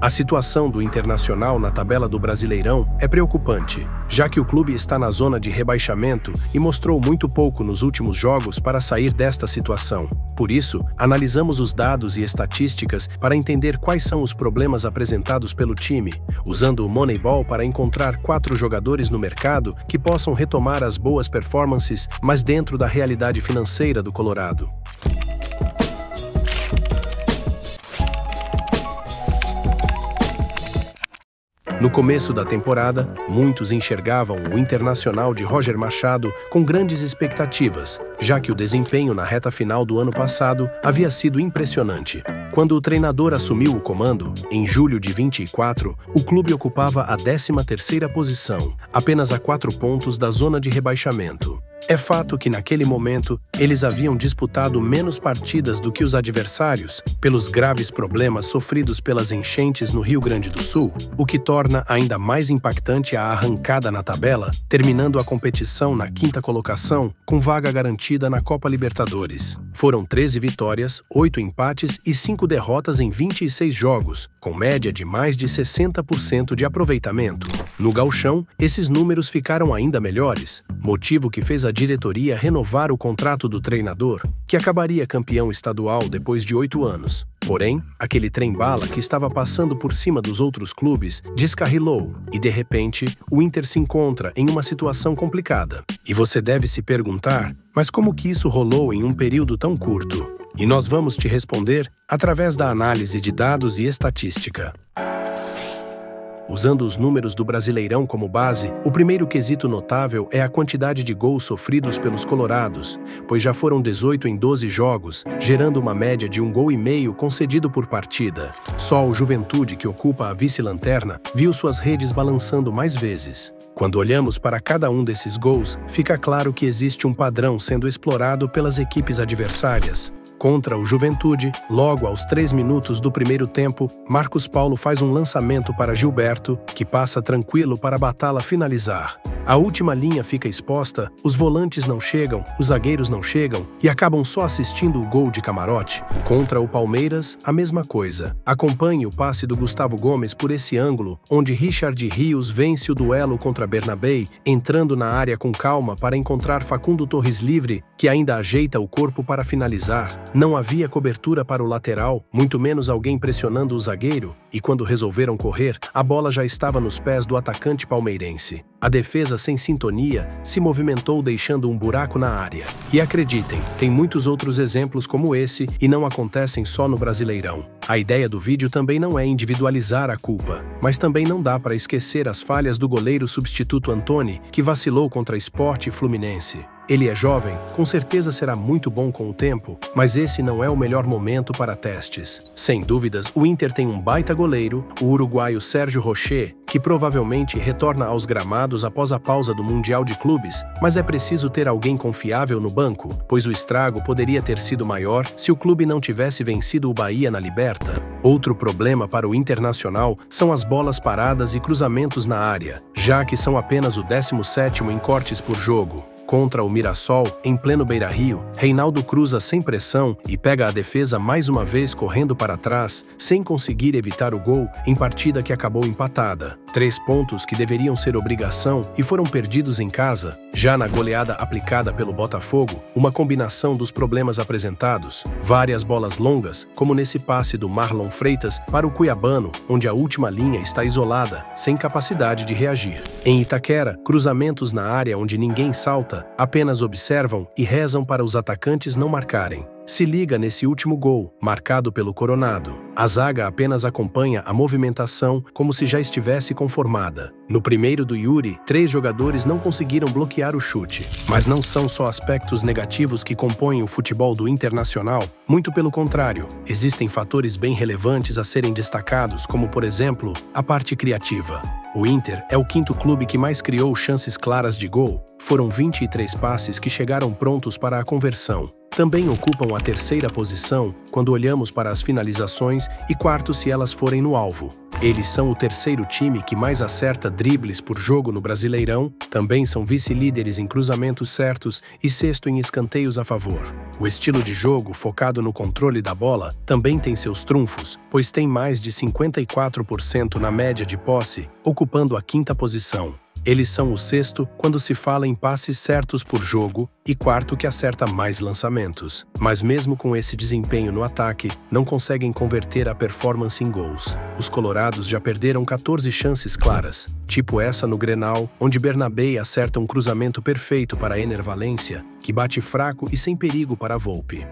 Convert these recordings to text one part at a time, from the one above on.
A situação do Internacional na tabela do Brasileirão é preocupante, já que o clube está na zona de rebaixamento e mostrou muito pouco nos últimos jogos para sair desta situação. Por isso, analisamos os dados e estatísticas para entender quais são os problemas apresentados pelo time, usando o Moneyball para encontrar 4 jogadores no mercado que possam retomar as boas performances, mas dentro da realidade financeira do Colorado. No começo da temporada, muitos enxergavam o Internacional de Roger Machado com grandes expectativas, já que o desempenho na reta final do ano passado havia sido impressionante. Quando o treinador assumiu o comando, em julho de 24, o clube ocupava a 13ª posição, apenas a 4 pontos da zona de rebaixamento. É fato que naquele momento, eles haviam disputado menos partidas do que os adversários, pelos graves problemas sofridos pelas enchentes no Rio Grande do Sul, o que torna ainda mais impactante a arrancada na tabela, terminando a competição na 5ª colocação, com vaga garantida na Copa Libertadores. Foram 13 vitórias, 8 empates e 5 derrotas em 26 jogos, com média de mais de 60% de aproveitamento. No Gauchão, esses números ficaram ainda melhores, motivo que fez a diretoria renovar o contrato do treinador, que acabaria campeão estadual depois de 8 anos. Porém, aquele trem-bala que estava passando por cima dos outros clubes descarrilou e, de repente, o Inter se encontra em uma situação complicada. E você deve se perguntar, mas como que isso rolou em um período tão curto? E nós vamos te responder através da análise de dados e estatística. Usando os números do Brasileirão como base, o primeiro quesito notável é a quantidade de gols sofridos pelos colorados, pois já foram 18 em 12 jogos, gerando uma média de 1,5 gols concedido por partida. Só o Juventude, que ocupa a vice-lanterna, viu suas redes balançando mais vezes. Quando olhamos para cada um desses gols, fica claro que existe um padrão sendo explorado pelas equipes adversárias. Contra o Juventude, logo aos 3 minutos do primeiro tempo, Marcos Paulo faz um lançamento para Gilberto, que passa tranquilo para Batalla finalizar. A última linha fica exposta, os volantes não chegam, os zagueiros não chegam e acabam só assistindo o gol de camarote. Contra o Palmeiras, a mesma coisa. Acompanhe o passe do Gustavo Gomes por esse ângulo, onde Richard Rios vence o duelo contra Bernabei, entrando na área com calma para encontrar Facundo Torres livre, que ainda ajeita o corpo para finalizar. Não havia cobertura para o lateral, muito menos alguém pressionando o zagueiro, e quando resolveram correr, a bola já estava nos pés do atacante palmeirense. A defesa sem sintonia se movimentou deixando um buraco na área. E acreditem, tem muitos outros exemplos como esse e não acontecem só no Brasileirão. A ideia do vídeo também não é individualizar a culpa, mas também não dá para esquecer as falhas do goleiro substituto Antony, que vacilou contra Sport e Fluminense. Ele é jovem, com certeza será muito bom com o tempo, mas esse não é o melhor momento para testes. Sem dúvidas, o Inter tem um baita goleiro, o uruguaio Sérgio Rocher, que provavelmente retorna aos gramados após a pausa do Mundial de Clubes, mas é preciso ter alguém confiável no banco, pois o estrago poderia ter sido maior se o clube não tivesse vencido o Bahia na Liberta. Outro problema para o Internacional são as bolas paradas e cruzamentos na área, já que são apenas o 17º em cortes por jogo. Contra o Mirassol, em pleno Beira-Rio, Reinaldo cruza sem pressão e pega a defesa mais uma vez correndo para trás, sem conseguir evitar o gol em partida que acabou empatada. 3 pontos que deveriam ser obrigação e foram perdidos em casa. Já na goleada aplicada pelo Botafogo, uma combinação dos problemas apresentados, várias bolas longas, como nesse passe do Marlon Freitas para o cuiabano, onde a última linha está isolada, sem capacidade de reagir. Em Itaquera, cruzamentos na área onde ninguém salta, apenas observam e rezam para os atacantes não marcarem. Se liga nesse último gol, marcado pelo Coronado. A zaga apenas acompanha a movimentação como se já estivesse conformada. No primeiro do Yuri, 3 jogadores não conseguiram bloquear o chute. Mas não são só aspectos negativos que compõem o futebol do Internacional, muito pelo contrário. Existem fatores bem relevantes a serem destacados, como por exemplo, a parte criativa. O Inter é o 5º clube que mais criou chances claras de gol. Foram 23 passes que chegaram prontos para a conversão. Também ocupam a 3ª posição quando olhamos para as finalizações e 4º se elas forem no alvo. Eles são o terceiro time que mais acerta dribles por jogo no Brasileirão, também são vice-líderes em cruzamentos certos e sexto em escanteios a favor. O estilo de jogo, focado no controle da bola, também tem seus trunfos, pois tem mais de 54% na média de posse, ocupando a quinta posição. Eles são o sexto quando se fala em passes certos por jogo e quarto que acerta mais lançamentos. Mas mesmo com esse desempenho no ataque, não conseguem converter a performance em gols. Os colorados já perderam 14 chances claras, tipo essa no Grenal, onde Bernabé acerta um cruzamento perfeito para Ener Valencia, que bate fraco e sem perigo para Volpi.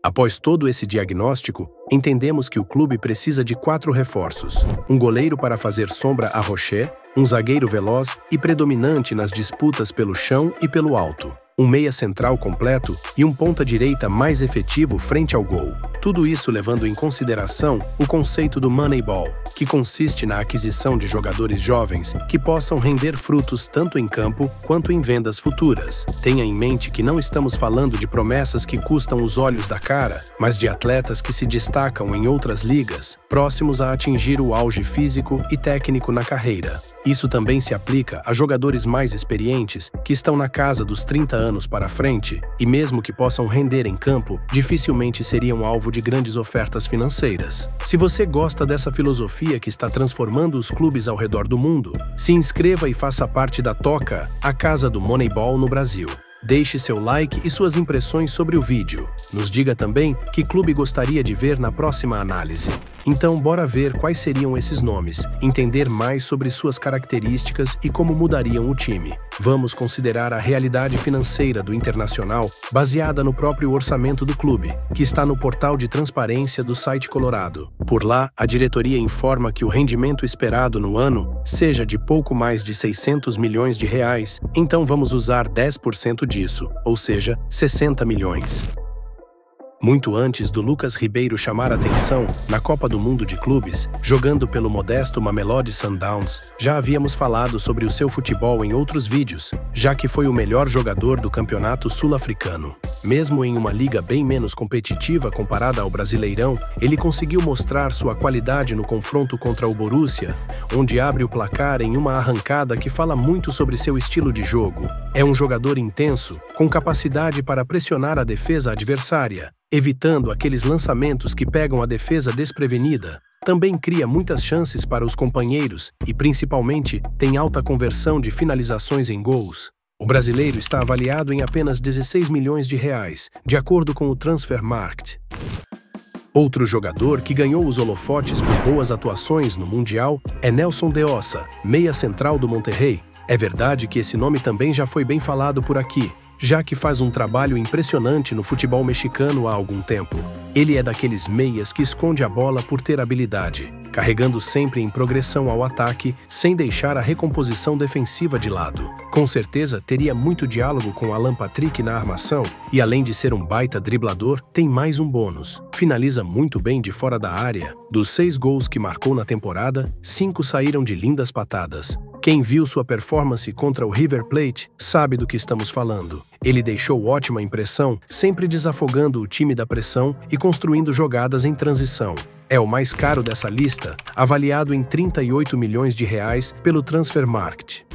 Após todo esse diagnóstico, entendemos que o clube precisa de 4 reforços: um goleiro para fazer sombra a Rocher, um zagueiro veloz e predominante nas disputas pelo chão e pelo alto, um meia central completo e um ponta-direita mais efetivo frente ao gol. Tudo isso levando em consideração o conceito do Moneyball, que consiste na aquisição de jogadores jovens que possam render frutos tanto em campo quanto em vendas futuras. Tenha em mente que não estamos falando de promessas que custam os olhos da cara, mas de atletas que se destacam em outras ligas, próximos a atingir o auge físico e técnico na carreira. Isso também se aplica a jogadores mais experientes que estão na casa dos 30 anos para frente e mesmo que possam render em campo, dificilmente seriam alvo de grandes ofertas financeiras. Se você gosta dessa filosofia que está transformando os clubes ao redor do mundo, se inscreva e faça parte da Toca, a casa do Moneyball no Brasil. Deixe seu like e suas impressões sobre o vídeo. Nos diga também que clube gostaria de ver na próxima análise. Então, bora ver quais seriam esses nomes, entender mais sobre suas características e como mudariam o time. Vamos considerar a realidade financeira do Internacional baseada no próprio orçamento do clube, que está no portal de transparência do site Colorado. Por lá, a diretoria informa que o rendimento esperado no ano seja de pouco mais de 600 milhões de reais, então vamos usar 10% disso, ou seja, 60 milhões. Muito antes do Lucas Ribeiro chamar atenção na Copa do Mundo de Clubes, jogando pelo modesto Mamelodi Sundowns, já havíamos falado sobre o seu futebol em outros vídeos, já que foi o melhor jogador do campeonato sul-africano. Mesmo em uma liga bem menos competitiva comparada ao Brasileirão, ele conseguiu mostrar sua qualidade no confronto contra o Borussia, onde abre o placar em uma arrancada que fala muito sobre seu estilo de jogo. É um jogador intenso, com capacidade para pressionar a defesa adversária, evitando aqueles lançamentos que pegam a defesa desprevenida. Também cria muitas chances para os companheiros e, principalmente, tem alta conversão de finalizações em gols. O brasileiro está avaliado em apenas 16 milhões de reais, de acordo com o Transfermarkt. Outro jogador que ganhou os holofotes por boas atuações no Mundial é Nelson de Ossa, meia central do Monterrey. É verdade que esse nome também já foi bem falado por aqui, já que faz um trabalho impressionante no futebol mexicano há algum tempo. Ele é daqueles meias que esconde a bola por ter habilidade, carregando sempre em progressão ao ataque, sem deixar a recomposição defensiva de lado. Com certeza teria muito diálogo com Alan Patrick na armação, e além de ser um baita driblador, tem mais um bônus. Finaliza muito bem de fora da área. Dos 6 gols que marcou na temporada, 5 saíram de lindas patadas. Quem viu sua performance contra o River Plate sabe do que estamos falando. Ele deixou ótima impressão, sempre desafogando o time da pressão e construindo jogadas em transição. É o mais caro dessa lista, avaliado em 38 milhões de reais pelo Transfermarkt.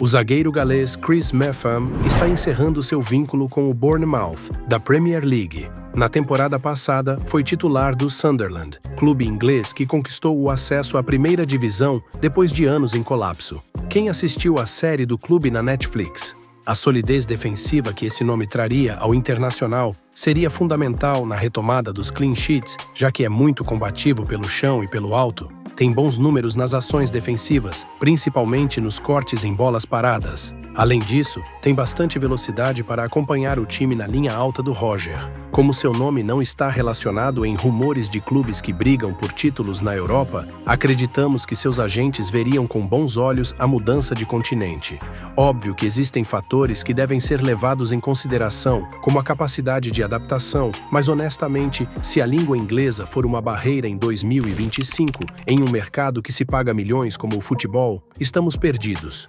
O zagueiro galês Chris Mepham está encerrando seu vínculo com o Bournemouth, da Premier League. Na temporada passada, foi titular do Sunderland, clube inglês que conquistou o acesso à primeira divisão depois de anos em colapso. Quem assistiu à série do clube na Netflix? A solidez defensiva que esse nome traria ao Internacional seria fundamental na retomada dos clean sheets, já que é muito combativo pelo chão e pelo alto. Tem bons números nas ações defensivas, principalmente nos cortes em bolas paradas. Além disso, tem bastante velocidade para acompanhar o time na linha alta do Roger. Como seu nome não está relacionado em rumores de clubes que brigam por títulos na Europa, acreditamos que seus agentes veriam com bons olhos a mudança de continente. Óbvio que existem fatores que devem ser levados em consideração, como a capacidade de adaptação, mas honestamente, se a língua inglesa for uma barreira em 2025, em um mercado que se paga milhões como o futebol, estamos perdidos.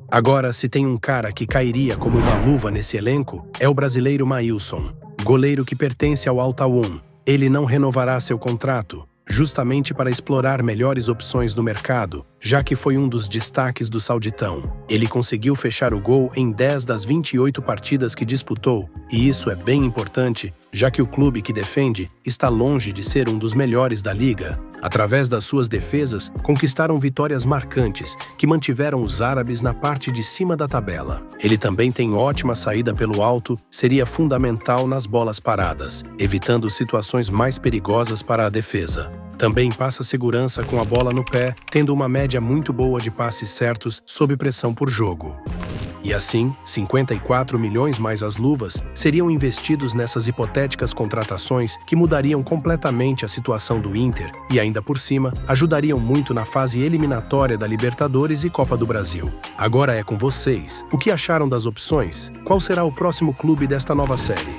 Agora, se tem um cara que cairia como uma luva nesse elenco, é o brasileiro Maílson, goleiro que pertence ao Al Tawun. Ele não renovará seu contrato, justamente para explorar melhores opções no mercado, já que foi um dos destaques do Sauditão. Ele conseguiu fechar o gol em 10 das 28 partidas que disputou, e isso é bem importante, já que o clube que defende está longe de ser um dos melhores da liga. Através das suas defesas, conquistaram vitórias marcantes, que mantiveram os árabes na parte de cima da tabela. Ele também tem ótima saída pelo alto, seria fundamental nas bolas paradas, evitando situações mais perigosas para a defesa. Também passa segurança com a bola no pé, tendo uma média muito boa de passes certos sob pressão por jogo. E assim, 54 milhões mais as luvas seriam investidos nessas hipotéticas contratações que mudariam completamente a situação do Inter e, ainda por cima, ajudariam muito na fase eliminatória da Libertadores e Copa do Brasil. Agora é com vocês. O que acharam das opções? Qual será o próximo clube desta nova série?